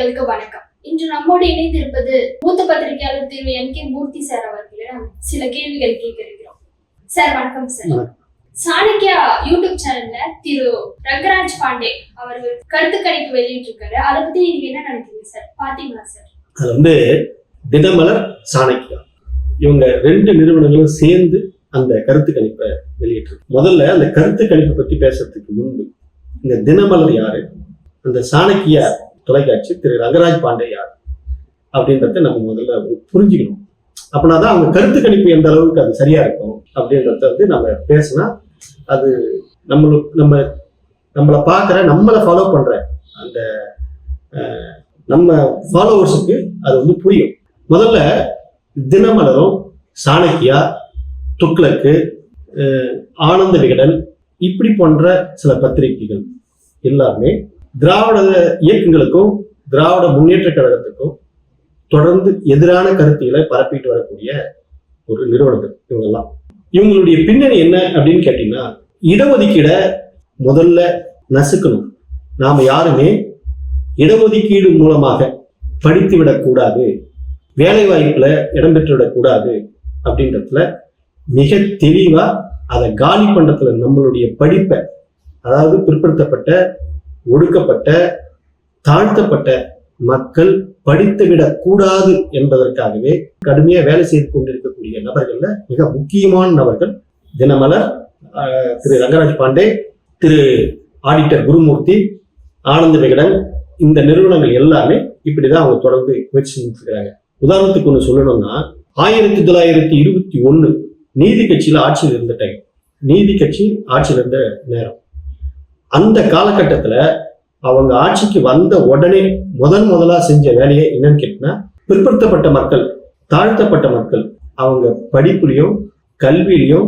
நேயர்களுக்கு வணக்கம். இன்று நம்மோடு இணைந்திருப்பது மூத்த பத்திரிகையாளர் திரு என் கே மூர்த்தி சார் அவர்களிடம் சில கேள்விகள் கேட்க இருக்கிறோம். சார் வணக்கம் சார். சாணக்கியா யூடியூப் சேனல்ல திரு ரங்கராஜ் பாண்டே அவர்கள் கருத்து கணிப்பு வெளியிட்டிருக்காரு. அதை பத்தி நீங்க என்ன நினைக்கிறீங்க சார்? பாத்தீங்களா சார்? அது தினமலர், சாணக்கியா இவங்க ரெண்டு நிறுவனங்களும் சேர்ந்து அந்த கருத்து கணிப்பை வெளியிட்டிருக்கு. முதல்ல அந்த கருத்து கணிப்பை பத்தி பேசுறதுக்கு முன்பு இந்த தினமலர் யாரு, அந்த சாணக்கியா தொலைக்காட்சி திரு ரங்கராஜ் பாண்டே யார் அப்படின்றத நம்ம முதல்ல புரிஞ்சுக்கணும். அப்படின்னாதான் அவங்க கருத்து கணிப்பு எந்த அளவுக்கு அது சரியா இருக்கும் அப்படின்றத நம்ம பேசினா அது நம்மளை பார்க்குற, நம்மளை ஃபாலோ பண்ற அந்த நம்ம ஃபாலோவர்ஸுக்கு அது புரியும். முதல்ல தினமலரும், சாணக்கியா, துக்ளக்கு, ஆனந்த விகடன் இப்படி போன்ற சில பத்திரிகைகள் எல்லாமே திராவிட இயக்கங்களுக்கும் திராவிட முன்னேற்ற கழகத்துக்கும் தொடர்ந்து எதிரான கருத்துக்களை பரப்பிட்டு வரக்கூடிய ஒரு நிறுவனங்கள் இவங்கெல்லாம். இவங்களுடைய பின்னணி என்ன அப்படின்னு கேட்டீங்கன்னா, இடஒதுக்கீடை முதல்ல நசுக்கணும். நாம யாருமே இடஒதுக்கீடு மூலமாக படித்து விடக்கூடாது, வேலை வாய்ப்புல இடம்பெற்று விடக்கூடாது அப்படின்றதுல மிக தெளிவா அதை காலி பண்றதுல நம்மளுடைய படிப்பை, அதாவது பிற்படுத்தப்பட்ட, ஒடுக்கப்பட்ட, தாழ்த்தப்பட்ட மக்கள் படித்து விடக்கூடாது என்பதற்காகவே கடுமையா வேலை செய்து கொண்டிருக்கக்கூடிய நபர்கள்ல மிக முக்கியமான நபர்கள் தினமலர், திரு ரங்கராஜ் பாண்டே, திரு ஆடிட்டர் குருமூர்த்தி, ஆனந்த விகடன், இந்த நிறுவனங்கள் எல்லாமே இப்படிதான் அவங்க தொடர்ந்து முயற்சி செஞ்சுருக்கிறாங்க. உதாரணத்துக்கு ஒண்ணு சொல்லணும்னா, 1921 நீதி கட்சியில ஆட்சியில் இருந்த டைம், நீதி கட்சி ஆட்சியில் இருந்த நேரம், அந்த காலகட்டத்துல அவங்க ஆட்சிக்கு வந்த உடனே முதலா செஞ்ச வேலையை என்னன்னு கேட்டீங்கன்னா, பிற்படுத்தப்பட்ட மக்கள், தாழ்த்தப்பட்ட மக்கள் அவங்க படிப்புலையும் கல்வியிலையும்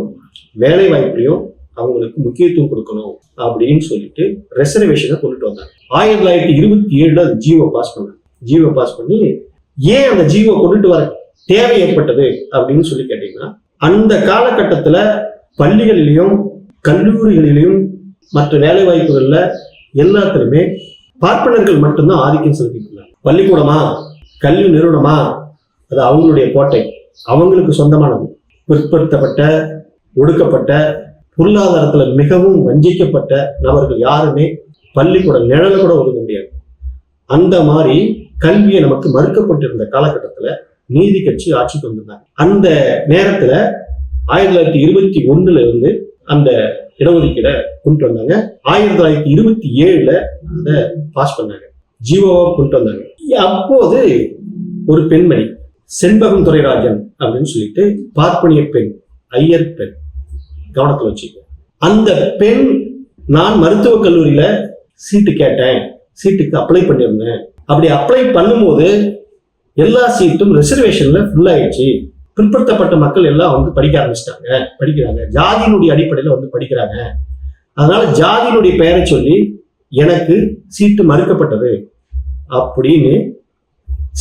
வேலை வாய்ப்புலையும் அவங்களுக்கு முக்கியத்துவம் கொடுக்கணும் அப்படின்னு சொல்லிட்டு ரெசர்வேஷனை கொண்டுட்டு வந்தாங்க. 1927 ஜிஓ பாஸ் பண்ணி ஏன் அந்த ஜிஓ கொண்டுட்டு வர தேவை ஏற்பட்டது அப்படின்னு சொல்லி கேட்டீங்கன்னா, அந்த காலகட்டத்துல பள்ளிகளிலையும் கல்லூரிகளிலையும் மற்ற வேலை வாய்ப்புகள்ல எல்லாத்திலுமே பார்ப்பனர்கள் மட்டும்தான் ஆதிக்கம் செலுத்திட்டு. பள்ளிக்கூடமா, கல்வி நிறுவனமா, அது அவங்களுடைய கோட்டை, அவங்களுக்கு சொந்தமானது. பிற்படுத்தப்பட்ட, ஒடுக்கப்பட்ட, பொருளாதாரத்துல மிகவும் வஞ்சிக்கப்பட்ட நபர்கள் யாருமே பள்ளிக்கூட நிழல கூட ஒதுக்க முடியாது. அந்த மாதிரி கல்வியை நமக்கு மறுக்கப்பட்டிருந்த காலகட்டத்துல நீதி கட்சி ஆட்சிக்கு வந்திருந்தாங்க. அந்த நேரத்துல 1921 இருந்து அந்த இடஒதுக்கீடை கொண்டு வந்தாங்க. 1927 அதை பாஸ் பண்ணாங்க, ஜிஓவா கொண்டு வந்தாங்க. அப்போது ஒரு பெண்மணி செண்பகம் துரைராஜன் அப்படின்னு சொல்லிட்டு பார்ப்பனிய பெண், ஐயர் பெண், கவனத்தில் வச்சுக்க. அந்த பெண், நான் மருத்துவக் கல்லூரியில சீட்டு கேட்டேன், சீட்டுக்கு அப்ளை பண்ணியிருந்தேன். அப்படி அப்ளை பண்ணும்போது எல்லா சீட்டும் ரிசர்வேஷன்ல ஃபுல் ஆயிடுச்சு. பிற்படுத்தப்பட்ட மக்கள் எல்லாம் படிக்க ஆரம்பிச்சிட்டாங்க, படிக்கிறாங்க, ஜாதியினுடைய அடிப்படையில படிக்கிறாங்க. அதனால ஜாதியினுடைய பெயரை சொல்லி எனக்கு சீட்டு மறுக்கப்பட்டது அப்படின்னு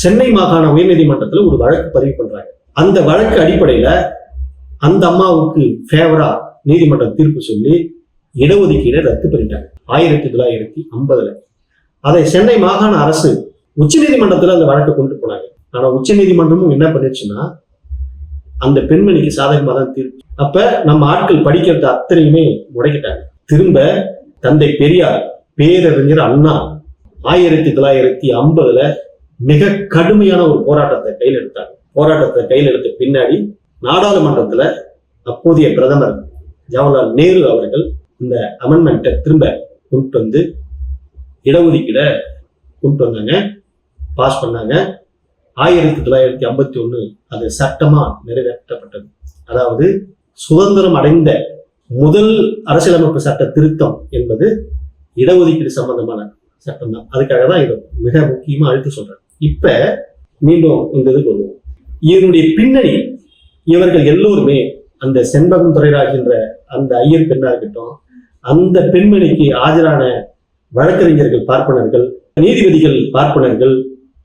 சென்னை மாகாண உயர்நீதிமன்றத்துல ஒரு வழக்கு பதிவு பண்றாங்க. அந்த வழக்கு அடிப்படையில அந்த அம்மாவுக்கு ஃபேவரா நீதிமன்றம் தீர்ப்பு சொல்லி இடஒதுக்கீடை ரத்து பண்ணிட்டாங்க 1950. அதை சென்னை மாகாண அரசு உச்ச நீதிமன்றத்துல அந்த வழக்கை கொண்டு போனாங்க. ஆனா உச்ச நீதிமன்றமும் என்ன பண்ணிடுச்சுன்னா, அந்த பெண்மணிக்கு சாதகமாக தான் தீர்ப்பு. அப்ப நம்ம ஆட்கள் படிக்கிறத அத்தனையுமே முடக்கிட்டாங்க. திரும்ப தந்தை பெரியார், பேரறிஞர் அண்ணா 1950 மிக கடுமையான ஒரு போராட்டத்தை கையில் எடுத்தாங்க. போராட்டத்தை கையில் எடுத்த பின்னாடி நாடாளுமன்றத்துல அப்போதைய பிரதமர் ஜவஹர்லால் நேரு அவர்கள் இந்த அமெண்ட்மெண்ட்டை திரும்ப கொண்டு வந்து இடஒதுக்கீடை கொண்டு வந்தாங்க, பாஸ் பண்ணாங்க. 1951 அது சட்டமா நிறைவேற்றப்பட்டது. அதாவது சுதந்திரம் அடைந்த முதல் அரசியலமைப்பு சட்ட திருத்தம் என்பது இடஒதுக்கீடு சம்பந்தமான சட்டம் தான். அதுக்காக தான் இதை மிக முக்கியமா அழுத்தி சொல்றேன். இப்ப மீண்டும் இந்த இதுக்கு வருவோம். இதனுடைய பின்னணி, இவர்கள் எல்லோருமே அந்த செண்பகம் துரைராஜ் என்ற அந்த ஐயர் பெண்ணா இருக்கட்டும், அந்த பெண்மணிக்கு ஆஜரான வழக்கறிஞர்கள் பார்ப்பனர்கள், நீதிபதிகள் பார்ப்பனர்கள்,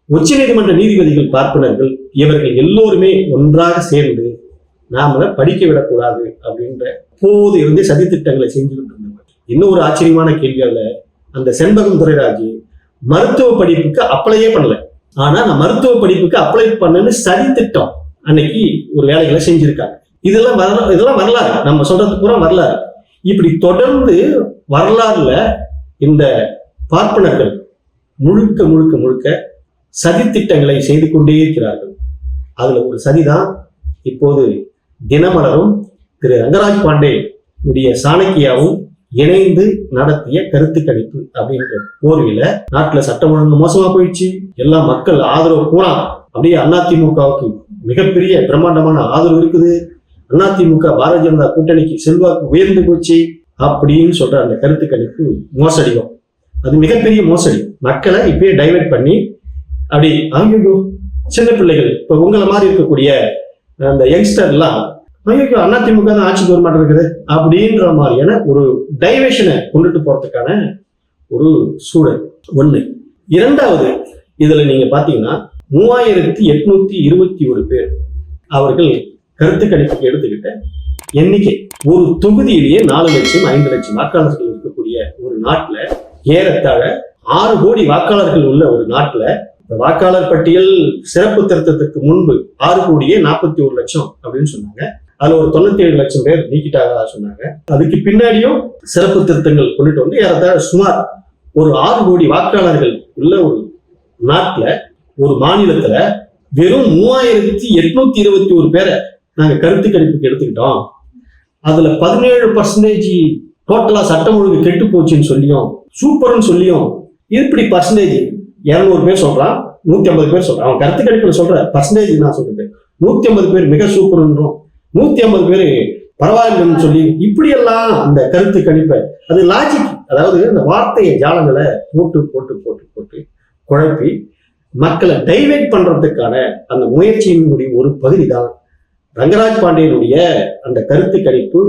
உச்ச நீதிமன்ற நீதிபதிகள் பார்ப்பனர்கள், இவர்கள் எல்லோருமே ஒன்றாக சேர்ந்து நாம படிக்க விடக்கூடாது அப்படின்ற போது இருந்தே சதித்திட்டங்களை செஞ்சுக்கிட்டு இருந்தாங்க. இன்னும் ஒரு ஆச்சரியமான கேள்வியால, அந்த செண்பகம் துரைராஜ் மருத்துவ படிப்புக்கு அப்ளையே பண்ணல. ஆனா நான் மருத்துவ படிப்புக்கு அப்ளை பண்ணன்னு சதி திட்டம் அன்னைக்கு ஒரு வேலைகளை செஞ்சிருக்காங்க. இதெல்லாம் வரலாறு, நம்ம சொல்றது பூரா வரலாறு. இப்படி தொடர்ந்து வரலாறுல இந்த பார்ப்பனர்கள் முழுக்க முழுக்க முழுக்க சதி திட்டங்களை செய்து கொண்டே இருக்கிறார்கள். அதுல ஒரு சதிதான் இப்போது தினமலரும் திரு ரங்கராஜ் பாண்டே சாணக்கியாவும் இணைந்து நடத்திய கருத்து கணிப்பு அப்படின்ற போர்வில நாட்டுல சட்டம் ஒழுங்கு மோசமா போயிடுச்சு. எல்லா மக்கள் ஆதரவு பூரா அப்படியே அதிமுகவுக்கு மிகப்பெரிய பிரம்மாண்டமான ஆதரவு இருக்குது. அதிமுக பாரதிய ஜனதா கூட்டணிக்கு செல்வாக்கு உயர்ந்து போச்சு அப்படின்னு சொல்ற அந்த கருத்து கணிப்பு மோசடியும். அது மிகப்பெரிய மோசடி. மக்களை இப்பயே டைவர்ட் பண்ணி அப்படி ஐயோ சின்ன பிள்ளைகள் இப்ப உங்களை மாதிரி இருக்கக்கூடிய அந்த யங்ஸ்டர் எல்லாம் ஐயோ அதிமுக தான் ஆட்சிக்கு வர மாட்டேன் இருக்குது அப்படின்ற மாதிரியான ஒரு டைவர்ஷனை கொண்டுட்டு போறதுக்கான ஒரு சூழல் ஒண்ணு. இரண்டாவது, இதுல நீங்க பாத்தீங்கன்னா 3821 பேர் அவர்கள் கருத்து கணிப்புக்கு எடுத்துக்கிட்ட எண்ணிக்கை. ஒரு தொகுதியிலேயே 4 லட்சம் 5 லட்சம் வாக்காளர்கள் இருக்கக்கூடிய ஒரு நாட்டுல, ஏறத்தாழ 6 கோடி வாக்காளர்கள் உள்ள ஒரு நாட்டுல, வாக்காளர் பட்டியல் சிறப்பு திருத்தத்துக்கு முன்பு 6,41 லட்சம் அப்படின்னு சொன்னாங்க. அதுல ஒரு 97 லட்சம் பேர் நீக்கிட்டாங்க சொன்னாங்க. அதுக்கு பின்னாடியும் சிறப்பு திருத்தங்கள் கொண்டுட்டு வந்து ஏறத்தாழ சுமார் ஒரு 6 கோடி வாக்காளர்கள் உள்ள ஒரு நாட்டுல, ஒரு மாநிலத்துல வெறும் 3821 பேரை நாங்க கருத்து கணிப்புக்கு எடுத்துக்கிட்டோம். அதுல 17% டோட்டலா சட்டம் ஒழுங்கு கெட்டு போச்சுன்னு சொல்லியும் சூப்பர்னு சொல்லியும் இப்படி பர்சன்டேஜ் 200 பேர் சொல்றான், 150 பேர் சொல்றான். அவன் கருத்து கணிப்புல சொல்ற பர்சன்டேஜ் நான் சொல்றேன். 150 பேர் மிக சூப்பர்ன்றோம், 150 பேர் பரவாயில்லைன்னு சொல்லி இப்படி எல்லாம் அந்த கருத்து கணிப்பை, அது லாஜிக், அதாவது அந்த வார்த்தையை ஜாலங்களை போட்டு போட்டு போட்டு போட்டு குழப்பி மக்களை டைவர்ட் பண்றதுக்கான அந்த முயற்சியினுடைய ஒரு பகுதி தான் ரங்கராஜ் பாண்டியனுடைய அந்த கருத்து கணிப்பு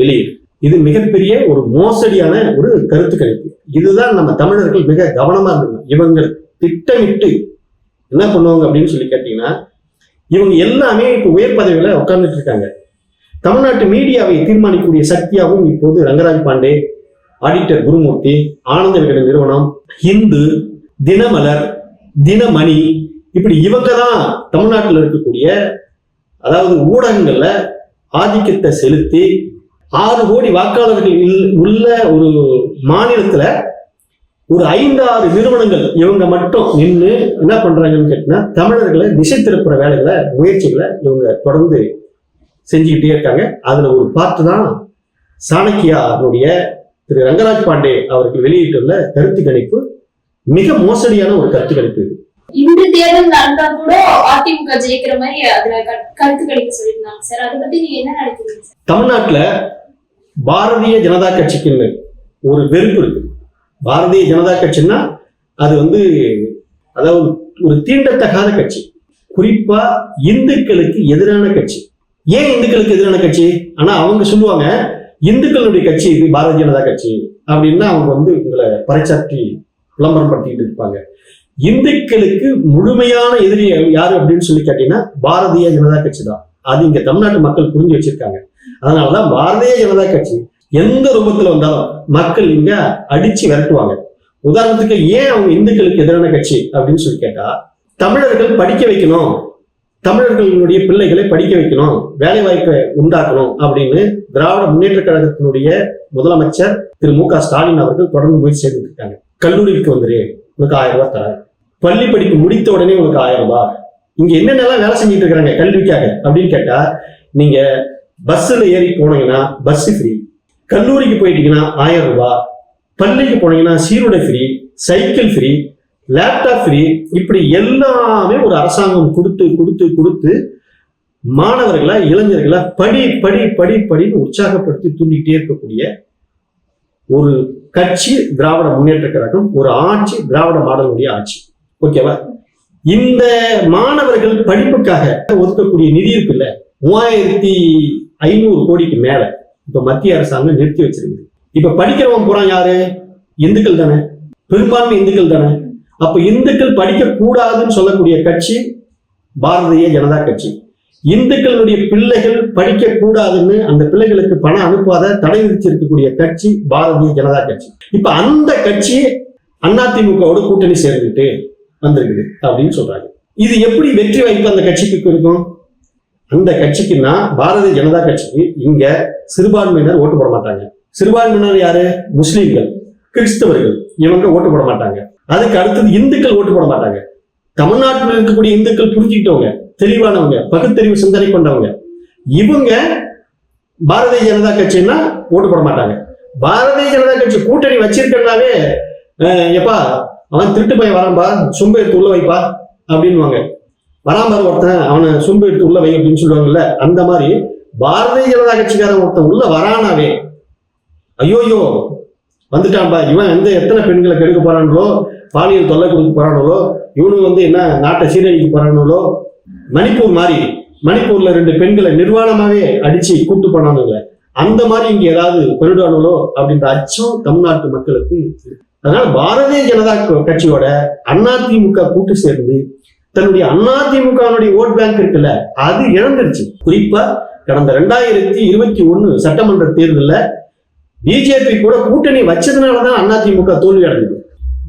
வெளியீடு. இது மிகப்பெரிய ஒரு மோசடியான ஒரு கருத்து கணிப்பு. இதுதான் நம்ம தமிழர்கள் மிக கவனமா இருக்கணும். இவங்க திட்டமிட்டு என்ன பண்ணுவாங்க அப்படின்னு சொல்லி கேட்டீங்கன்னா, இவங்க எல்லாமே இப்ப உயர் பதவியில உட்கார்ந்துட்டு இருக்காங்க. தமிழ்நாட்டு மீடியாவை தீர்மானிக்கக்கூடிய சக்தியாகவும் இப்போது ரங்கராஜ் பாண்டே, ஆடிட்டர் குருமூர்த்தி, ஆனந்த விகடன் நிறுவனம், ஹிந்து, தினமலர், தினமணி, இப்படி இவங்க தான் தமிழ்நாட்டில் இருக்கக்கூடிய அதாவது ஊடகங்கள்ல ஆதிக்கத்தை செலுத்தி 6 கோடி வாக்காளர்கள் உள்ள ஒரு மாநிலத்துல ஒரு 5-6 நிறுவனங்கள் இவங்க மட்டும் நின்று என்ன பண்றாங்கன்னு கேட்டீங்கன்னா, தமிழர்களை திசை திருப்புற வேலைகளை முயற்சிகளை இவங்க தொடர்ந்து செஞ்சுக்கிட்டே இருக்காங்க. அதுல ஒரு பார்ட்டு தான் சாணக்கியாவுடைய திரு ரங்கராஜ் பாண்டே அவர்கள் வெளியிட்டுள்ள கருத்து கணிப்பு. மிக மோசடியான ஒரு கருத்து கணிப்பு இது. இந்த தேர்தல் நடந்தா கூட அதிமுக ஜெயிக்கிற மாதிரி அதுல கருத்து கணிப்பு சொல்லியிருந்தாங்க சார். அதை பத்தி நீங்க என்ன நினைக்கிறீங்க சார்? தமிழ்நாட்டுல பாரதிய ஜனதா கட்சிக்குன்னு ஒரு வெறுப்பு இருக்கு. பாரதிய ஜனதா கட்சின்னா அது அதாவது ஒரு தீண்டத்தகாத கட்சி, குறிப்பா இந்துக்களுக்கு எதிரான கட்சி. ஏன் இந்துக்களுக்கு எதிரான கட்சி? ஆனா அவங்க சொல்லுவாங்க இந்துக்களுடைய கட்சி இது பாரதிய ஜனதா கட்சி அப்படின்னா அவங்க உங்களை பறைச்சாற்றி விளம்பரம் படுத்திக்கிட்டு இருப்பாங்க. இந்துக்களுக்கு முழுமையான எதிரி யாரு அப்படின்னு சொல்லி கேட்டீங்கன்னா பாரதிய ஜனதா கட்சி தான். அது இங்க தமிழ்நாட்டு மக்கள் புரிஞ்சு வச்சிருக்காங்க. அதனாலதான் பாரதிய ஜனதா கட்சி எந்த ரூபத்துல வந்தாலும் மக்கள் இங்க அடிச்சு விரட்டுவாங்க. உதாரணத்துக்கு ஏன் அவங்க இந்துக்களுக்கு எதிரான கட்சி அப்படின்னு சொல்லி கேட்டா, தமிழர்கள் படிக்க வைக்கணும், தமிழர்களுடைய பிள்ளைகளை படிக்க வைக்கணும், வேலை வாய்ப்பை உண்டாக்கணும் அப்படின்னு திராவிட முன்னேற்ற கழகத்தினுடைய முதலமைச்சர் திரு மு க ஸ்டாலின் அவர்கள் தொடர்ந்து முயற்சி செய்துட்டு இருக்காங்க. கல்லூரிக்கு வந்துரு, உங்களுக்கு 1000 ரூபாய் தரேன், பள்ளி படிப்பு முடித்த உடனே உங்களுக்கு 1000 ரூபாய். இங்க என்னென்னலாம் வேலை செஞ்சுட்டு இருக்கிறாங்க கல்விக்காக அப்படின்னு கேட்டா, நீங்க பஸ்ல ஏறி போனீங்கன்னா பஸ் ஃப்ரீ, கல்லூரிக்கு போயிட்டீங்கன்னா 1000 ரூபாய், பள்ளிக்கு போனீங்கன்னா சீருடை free, cycle free, laptop free, இப்படி எல்லாமே ஒரு அரசாங்கம் கொடுத்து கொடுத்து கொடுத்து மாணவர்களை இளைஞர்களை படி படி படி படின்னு உற்சாகப்படுத்தி தூண்டிக்கிட்டே இருக்கக்கூடிய ஒரு கட்சி திராவிட முன்னேற்ற கழகம், ஒரு ஆட்சி திராவிட மாடலுடைய ஆட்சி. ஓகேவா? இந்த மாணவர்கள் படிப்புக்காக ஒதுக்கக்கூடிய நிதி இருக்குல்ல, 3500 கோடிக்கு மேல இப்ப மத்திய அரசாங்கம் நிறுத்தி வச்சிருக்கு. இப்ப படிக்கிறவன் பூரா யாரு? இந்துக்கள் தானே, பெரும்பான்மை இந்துக்கள் தானே. அப்ப இந்துக்கள் படிக்க கூடாதுன்னு சொல்லக்கூடிய கட்சி பாரதிய ஜனதா கட்சி. இந்துக்களுடைய பிள்ளைகள் படிக்க கூடாதுன்னு அந்த பிள்ளைகளுக்கு பணம் அனுப்பாத தடை விதிச்சிருக்கக்கூடிய கட்சி பாரதிய ஜனதா கட்சி. இப்ப அந்த கட்சி அதிமுகவோட கூட்டணி சேர்ந்துட்டு வந்திருக்குது அப்படின்னு சொல்றாங்க. இது எப்படி வெற்றி வாய்ப்பு அந்த கட்சிக்கு இருக்கும்? அந்த கட்சிக்குன்னா பாரதிய ஜனதா கட்சிக்கு இங்க சிறுபான்மையினர் ஓட்டு போட மாட்டாங்க. சிறுபான்மையினர் யாரு? முஸ்லீம்கள், கிறிஸ்தவர்கள், இவங்க ஓட்டு போட மாட்டாங்க. அதுக்கு அடுத்தது இந்துக்கள் ஓட்டு போட மாட்டாங்க. தமிழ்நாட்டில் இருக்கக்கூடிய இந்துக்கள் புரிஞ்சுக்கிட்டவங்க, தெளிவானவங்க, பகுத்தறிவு சிந்தனை கொண்டவங்க, இவங்க பாரதிய ஜனதா கட்சின்னா ஓட்டு போட மாட்டாங்க. பாரதிய ஜனதா கட்சி கூட்டணி வச்சிருக்கனாவே எப்பா அவன் திருட்டு பையன் வரான்பா, சொம்பு எடுத்து உள்ள வைப்பா அப்படின்வாங்க. வராம்பாரு ஒருத்தன், அவனை சொம்பு எடுத்து உள்ள வை அப்படின்னு சொல்லுவாங்கல்ல, அந்த மாதிரி பாரதிய ஜனதா கட்சிக்காரன் ஒருத்தன் உள்ள வரானாவே ஐயோயோ வந்துட்டான்பா, இவன் எத்தனை பெண்களை கெடுக்க போறாங்களோ, பாலியல் தொல்லை கொடுக்க போறாங்களோ, இவனு என்ன நாட்டை சீரழிக்க போறாங்களோ, மணிப்பூர்ல 2 பெண்களை நிர்வாணமாவே அடிச்சு கூட்டு போனானுங்களே, அந்த மாதிரி இங்க ஏதாவது பண்ணிடுவானுங்களோ அப்படின்ற அச்சம் தமிழ்நாட்டு மக்களுக்கு. அதனால பாரதிய ஜனதா கட்சியோட அதிமுக கூட்டு சேர்ந்து தன்னுடைய அதிமுகவுடைய ஓட் பேங்க் இருக்குல்ல, அது இழந்துருச்சு. குறிப்பா கடந்த 2021 சட்டமன்ற தேர்தலில் பிஜேபி கூட கூட்டணி வச்சதுனாலதான் அதிமுக தோல்வி அடைஞ்சது.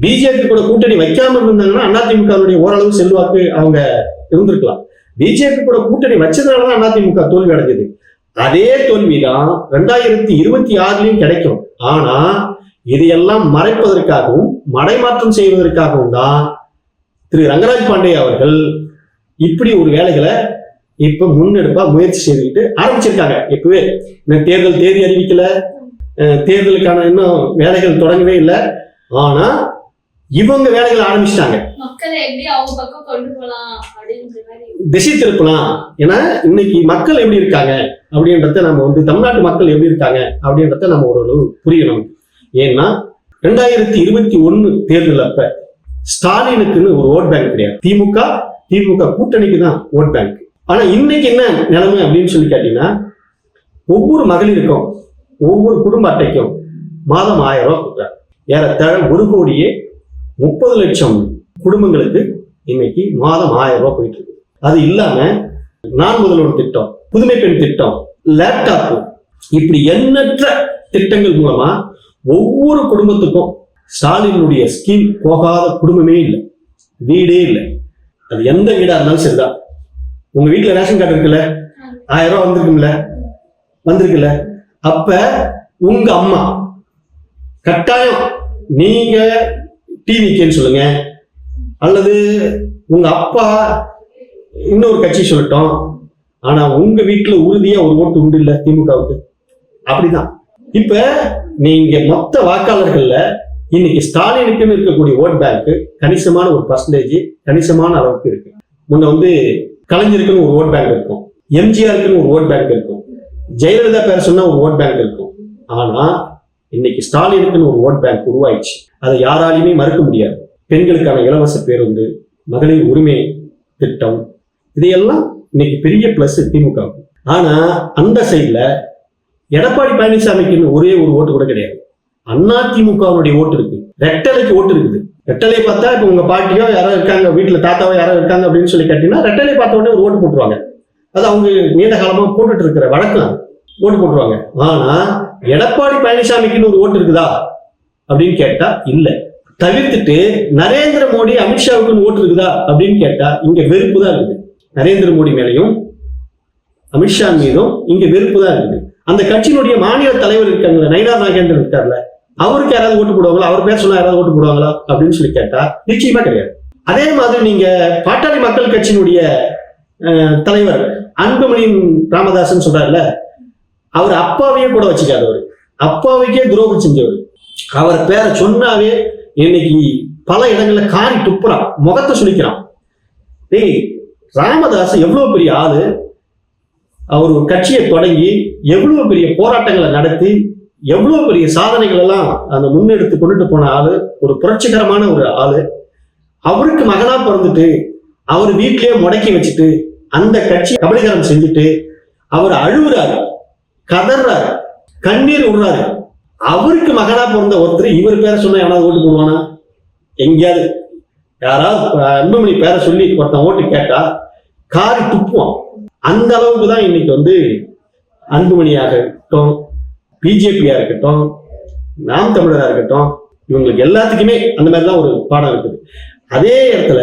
பிஜேபி கூட கூட்டணி வைக்காம இருந்தாங்கன்னா அதிமுகவுடைய ஓரளவு செல்வாக்கு அவங்க இருந்திருக்கலாம். பிஜேபி கூட கூட்டணி வச்சதுனாலதான் அதிமுக தோல்வி அடைஞ்சது. அதே தோல்விதான் 2026லயும் கிடைக்கும். ஆனா இதையெல்லாம் மறைப்பதற்காகவும் மடைமாற்றம் செய்வதற்காகவும் தான் திரு ரங்கராஜ் பாண்டே அவர்கள் இப்படி ஒரு வேலைகளை இப்ப முன்னெடுப்பா முயற்சி செய்துக்கிட்டு ஆரம்பிச்சிருக்காங்க. இப்பவே தேர்தல் தேதி அறிவிக்கல, தேர்தலுக்கான இன்னும் வேலைகள் தொடங்கவே இல்லை. ஆனா இவங்க வேலைகளை ஆரம்பிச்சிட்டாங்க. மக்களை எப்படி அவங்க பக்கம் கொண்டு போலாம் அப்படின்ற மாதிரி திசை திருப்பலாம். ஏன்னா இன்னைக்கு மக்கள் எப்படி இருக்காங்க அப்படின்றத நம்ம தமிழ்நாட்டு மக்கள் எப்படி இருக்காங்க அப்படின்றத நம்ம ஓரளவு புரியணும். ஏன்னா 2021 தேர்தல் அப்ப ஸ்டாலினுக்குன்னு ஒரு ஓட் பேங்க் கிடையாது. திமுக கூட்டணிக்கு தான் ஓட் பேங்க். ஆனா இன்னைக்கு என்ன நிலைமை அப்படின்னு சொல்லி கேட்டீங்கன்னா, ஒவ்வொரு மகளிருக்கும் ஒவ்வொரு குடும்ப அட்டைக்கும் மாதம் 1000 ரூபாய் கொடுக்குறாங்க. ஏறத்தாழ 1,30 லட்சம் குடும்பங்களுக்கு இன்னைக்கு மாதம் 1000 ரூபாய் போயிட்டு இருக்கு. அது இல்லாம நான் முதல்வர் திட்டம், புதுமை பெண் திட்டம், லேப்டாப், இப்படி எண்ணற்ற திட்டங்கள் மூலமா ஒவ்வொரு குடும்பத்துக்கும் ஸ்டாலினுடைய ஸ்கீம் போகாத குடும்பமே இல்லை, வீடே இல்லை. அது எந்த வீடா இருந்தாலும் சரிதான். உங்க வீட்டுல ரேஷன் கார்டு இருக்குல்ல, 1000 ரூபாய் வந்திருக்குல்ல, அப்ப உங்க அம்மா கட்டாயம் நீங்க டிவிக்கேன்னு சொல்லுங்க, அல்லது உங்க அப்பா இன்னொரு கட்சி சொல்லட்டும், ஆனா உங்க வீட்டுல உறுதியா ஒரு ஓட்டு உண்டு இல்ல திமுகவுக்கு. அப்படிதான் இப்ப நீங்க மொத்த வாக்காளர்கள்ல இன்னைக்கு ஸ்டாலினுக்குன்னு இருக்கக்கூடிய ஓட் பேங்க் கணிசமான ஒரு பர்சன்டேஜ், கணிசமான அளவுக்கு இருக்கு. முன்ன கலைஞருக்குன்னு ஒரு ஓட் பேங்க் இருக்கும், எம்ஜிஆருக்குன்னு ஒரு ஓட் பேங்க் இருக்கும், ஜெயலலிதா பேர் சொன்னா ஒரு ஓட் பேங்க் இருக்கும். ஆனா இன்னைக்கு ஸ்டாலினுக்குன்னு ஒரு ஓட் பேங்க் உருவாயிடுச்சு. அதை யாராலையுமே மறுக்க முடியாது. பெண்களுக்கான இலவச பேருந்து, மகளிர் உரிமை திட்டம், இதையெல்லாம் இன்னைக்கு பெரிய பிளஸ் திமுக. ஆனா அந்த சைட்ல எடப்பாடி பழனிசாமிக்கு ஒரே ஒரு ஓட்டு கூட கிடையாது. அதிமுகவுடைய ஓட்டு இருக்கு, ரெட்டலைக்கு ஓட்டு இருக்குது. ரெட்டலை பார்த்தா இப்ப உங்க பாட்டியோ யாரோ இருக்காங்க, வீட்டுல தாத்தாவோ யாரோ இருக்காங்க அப்படின்னு சொல்லி கேட்டீங்கன்னா ரெட்டலை பார்த்த உடனே ஒரு ஓட்டு போட்டுருவாங்க. அது அவங்க நீண்ட காலமா போட்டுட்டு இருக்கிற வழக்கம், ஓட்டு போட்டுருவாங்க. ஆனா எடப்பாடி பழனிசாமிக்குன்னு ஒரு ஓட்டு இருக்குதா அப்படின்னு கேட்டா இல்ல. தவிர்த்துட்டு நரேந்திர மோடி அமித்ஷாவுக்குன்னு ஓட்டு இருக்குதா அப்படின்னு கேட்டா இங்க வெறுப்பு தான் இருக்குது. நரேந்திர மோடி மேலையும் அமித்ஷா மீதும் இங்க வெறுப்பு தான் இருக்குது. அந்த கட்சியினுடைய மாநில தலைவர் இருக்காங்க, நயினார் நாகேந்திரன் இருக்காருல்ல, அவருக்கு யாராவது ஓட்டு போடுவாங்களா, அவர் பேர் சொன்னா யாராவது ஓட்டு போடுவாங்களா அப்படின்னு சொல்லி கேட்டா நிச்சயமா கிடையாது. அதே மாதிரி நீங்க பாட்டாளி மக்கள் கட்சியினுடைய தலைவர் அன்புமணி ராமதாசன் சொல்றாருல, அவர் அப்பாவையே கூட வச்சுக்காதவர், அப்பாவுக்கே துரோகம் செஞ்சவர். அவர் பேரை சொன்னாவே இன்னைக்கு பல இடங்கள்ல காரி துப்புறான், முகத்தை சுழிக்கிறான். டேய், ராமதாஸ் எவ்வளவு பெரிய ஆளு, அவர் ஒரு கட்சியை தொடங்கி எவ்வளவு பெரிய போராட்டங்களை நடத்தி எவ்வளவு பெரிய சாதனைகள் எல்லாம் அந்த முன்னெடுத்து கொண்டுட்டு போன ஆளு, ஒரு புரட்சிகரமான ஒரு ஆளு. அவருக்கு மகனா பிறந்துட்டு அவர் வீட்டிலேயே முடக்கி வச்சுட்டு அந்த கட்சி கபலீகரம் செஞ்சுட்டு அவர் அழுகுறாரு, கதறாரு, கண்ணீர் விடுறாரு. அவருக்கு மகனா பிறந்த ஒருத்தர் இவர் பேரை சொன்னா யாராவது ஓட்டு போடுவானா? எங்கேயாவது யாராவது அன்புமணி பேரை சொல்லி ஒருத்தன் ஓட்டு கேட்டா காரி துப்புவான். அந்த அளவுக்கு தான் இன்னைக்கு அன்புமணியாக இருக்கட்டும், பிஜேபியா இருக்கட்டும், நாம் தமிழரா இருக்கட்டும், இவங்களுக்கு எல்லாத்துக்குமே அந்த மாதிரிதான் ஒரு பாடம் இருக்குது. அதே இடத்துல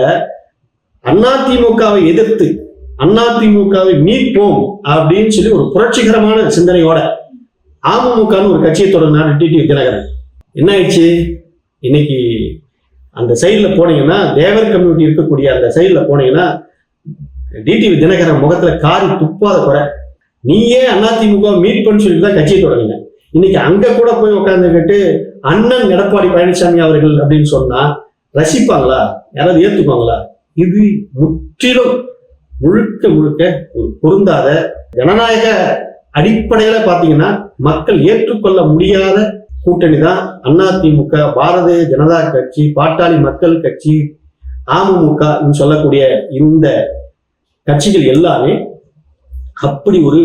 அதிமுகவை எதிர்த்து அதிமுகவை மீட்போம் அப்படின்னு சொல்லி ஒரு புரட்சிகரமான சிந்தனையோட அமமுகன்னு ஒரு கட்சியை தொடர்ந்தார் டிடிவி தினகரன். என்ன ஆயிடுச்சு, இன்னைக்கு அந்த சைடில் போனீங்கன்னா, தேவர் கம்யூனிட்டி இருக்கக்கூடிய அந்த சைடில் போனீங்கன்னா, டிடிவி தினகரன் முகத்துல காரி துப்பாத குறை. நீயே அதிமுக மீட் பண்ணு சொல்லிட்டு தான் கட்சியை தொடங்குங்க. இன்னைக்கு அங்க கூட போய் உட்காந்துக்கிட்டு அண்ணன் எடப்பாடி பழனிசாமி அவர்கள் அப்படின்னு சொன்னா ரசிப்பாங்களா? யாராவது ஏத்துக்குவாங்களா? இது முற்றிலும் முழுக்க முழுக்க ஒரு பொருந்தாத, ஜனநாயக அடிப்படையில பாத்தீங்கன்னா மக்கள் ஏற்றுக்கொள்ள முடியாத கூட்டணி தான் அதிமுக, பாரதிய ஜனதா கட்சி, பாட்டாளி மக்கள் கட்சி, அமமுக சொல்லக்கூடிய இந்த கட்சிகள் எல்லாமே அப்படி ஒரு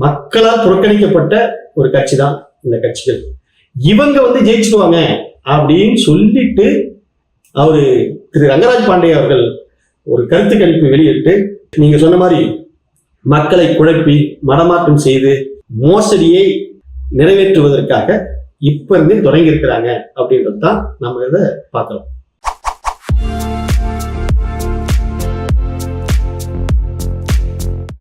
மக்களால் புறக்கணிக்கப்பட்ட ஒரு கட்சி தான் இந்த கட்சிகள். இவங்க ஜெயிச்சுடுவாங்க அப்படின்னு சொல்லிட்டு அவரு திரு ரங்கராஜ் பாண்டே அவர்கள் ஒரு கருத்து கணிப்பு வெளியிட்டு, நீங்க சொன்ன மாதிரி மக்களை குழப்பி மடமாற்றம் செய்து மோசடியை நிறைவேற்றுவதற்காக இப்ப இருந்தே தொடங்கி இருக்கிறாங்க அப்படின்றது தான் நம்ம இதை பார்க்கிறோம்.